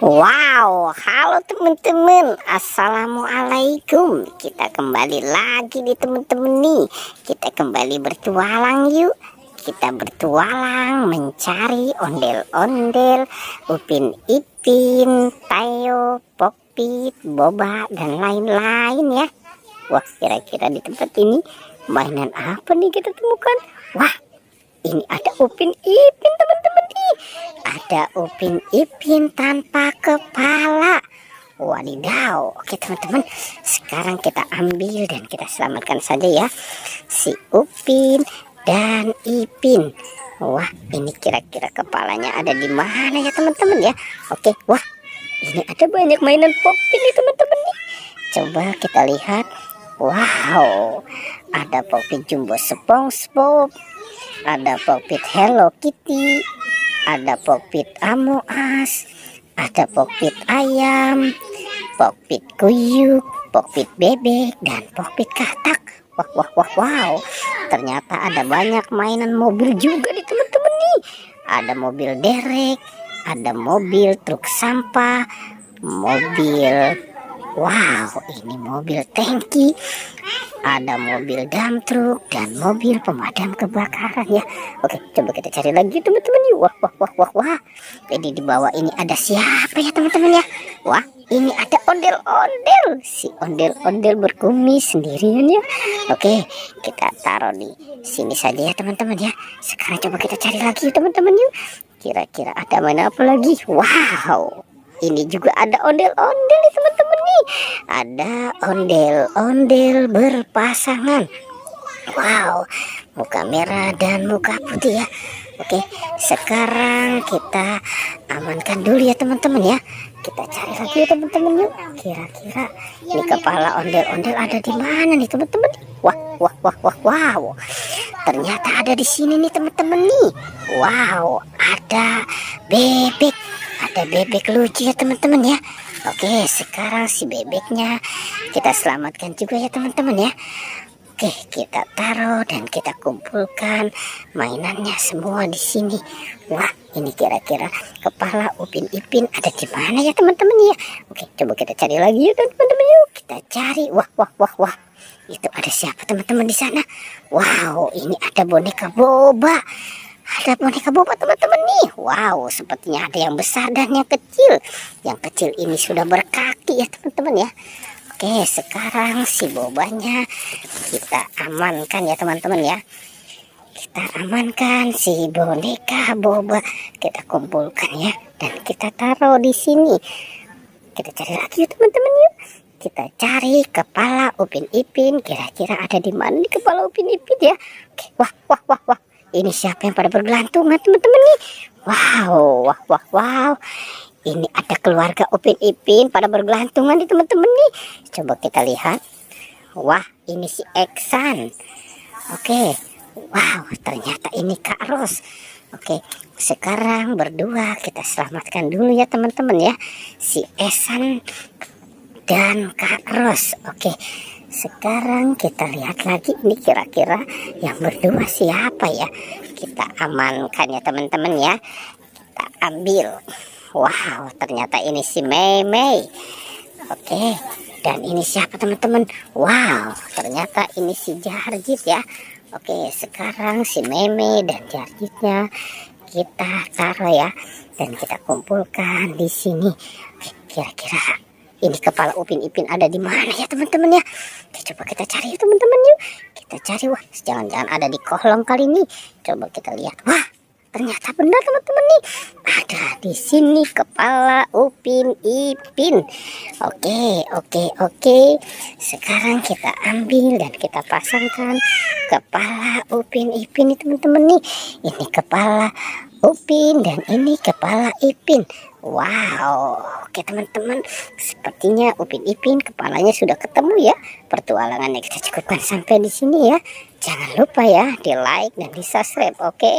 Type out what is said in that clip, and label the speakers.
Speaker 1: Wow, halo teman-teman, assalamualaikum. Kita kembali lagi nih teman-teman nih. Kita kembali bertualang yuk. Kita bertualang mencari ondel-ondel, Upin Ipin, Tayo, Pokpit, Boba, dan lain-lain ya. Wah, kira-kira di tempat ini mainan apa nih kita temukan? Wah, ini ada Upin Ipin teman-teman nih. Ada Upin Ipin tanpa kepala. Wadidaw. Oke teman-teman, sekarang kita ambil dan kita selamatkan saja ya si Upin dan Ipin. Wah, ini kira-kira kepalanya ada di mana ya teman-teman ya? Oke, wah, ini ada banyak mainan Pokpit nih teman-teman nih. Coba kita lihat. Wow, ada Pokpit Jumbo SpongeBob, ada Pokpit Hello Kitty, ada Pokpit Amoas, ada Pokpit ayam, Pokpit kuyuk, Pokpit bebek, dan Pokpit katak. Wow, ternyata ada banyak mainan mobil juga nih teman-teman nih. Ada mobil derek, ada mobil truk sampah, mobil, wow, ini mobil tangki, ada mobil dump truck, dan mobil pemadam kebakaran ya. Oke, coba kita cari lagi teman-teman yuk. Wah. Jadi di bawah ini ada siapa ya teman-teman ya? Wah, ini ada ondel-ondel. Si ondel-ondel berkumis sendirian ya. Oke, kita taruh di sini saja ya teman-teman ya. Sekarang coba kita cari lagi teman-teman yuk. Kira-kira ada mana apa lagi? Wow, ini juga ada ondel-ondel nih teman-teman nih. Ada ondel-ondel berpasangan. Wow, muka merah dan muka putih ya. Oke, sekarang kita amankan dulu ya teman-teman ya. Kita cari lagi ya teman-teman yuk. Kira-kira ini kepala ondel-ondel ada di mana nih teman-teman? Wow. Ternyata ada di sini nih teman-teman nih. Wow, ada bebek. Ada bebek lucu ya teman-teman ya. Oke, sekarang si bebeknya kita selamatkan juga ya teman-teman ya. Oke, kita taruh dan kita kumpulkan mainannya semua di sini. Wah, ini kira-kira kepala Upin Ipin ada di mana ya teman-teman ya? Oke, coba kita cari lagi ya teman-teman yuk. Kita cari. Wah. Itu ada siapa teman-teman di sana? Wow, ini ada boneka Boba. Ada boneka Boba teman-teman nih. Wow, sepertinya ada yang besar dan yang kecil. Yang kecil ini sudah berkaki ya teman-teman ya. Oke, sekarang si Bobanya kita amankan ya teman-teman ya. Kita amankan si boneka Boba. Kita kumpulkan ya dan kita taruh di sini. Kita cari lagi ya teman-teman yuk. Kita cari kepala Upin Ipin. Kira-kira ada di mana nih kepala Upin Ipin ya? Oke, wah. Ini siapa yang pada bergelantungan teman-teman nih? Wow. Ini ada keluarga Upin Ipin pada bergelantungan nih teman-teman nih. Coba kita lihat. Wah, ini si Eksan. Oke. Wow, ternyata ini Kak Ros. Oke, sekarang berdua kita selamatkan dulu ya teman-teman ya. Si Esan dan Kak Ros. Oke. Sekarang kita lihat lagi ini kira-kira yang berdua siapa ya. Kita amankan ya teman-teman ya. Kita ambil. Wow, ternyata ini si Mei. Oke, dan ini siapa teman-teman? Wow, ternyata ini si Jarjit ya. Oke, sekarang si Mei dan Jarjitnya kita taruh ya. Dan kita kumpulkan di sini. Oke, kira-kira ini kepala Upin Ipin ada di mana ya teman-teman ya? Oke, coba kita cari ya teman-teman yuk. Kita cari. Wah, jangan-jangan ada di kolong kali ini. Coba kita lihat. Wah, ternyata benar teman-teman nih. Ada di sini kepala Upin Ipin. Oke. Sekarang kita ambil dan kita pasangkan kepala Upin Ipin nih teman-teman nih. Ini kepala Upin dan ini kepala Ipin. Wow, oke teman-teman, sepertinya Upin Ipin kepalanya sudah ketemu ya. Pertualangannya kita cukupkan sampai di sini ya. Jangan lupa ya di like dan di subscribe, oke?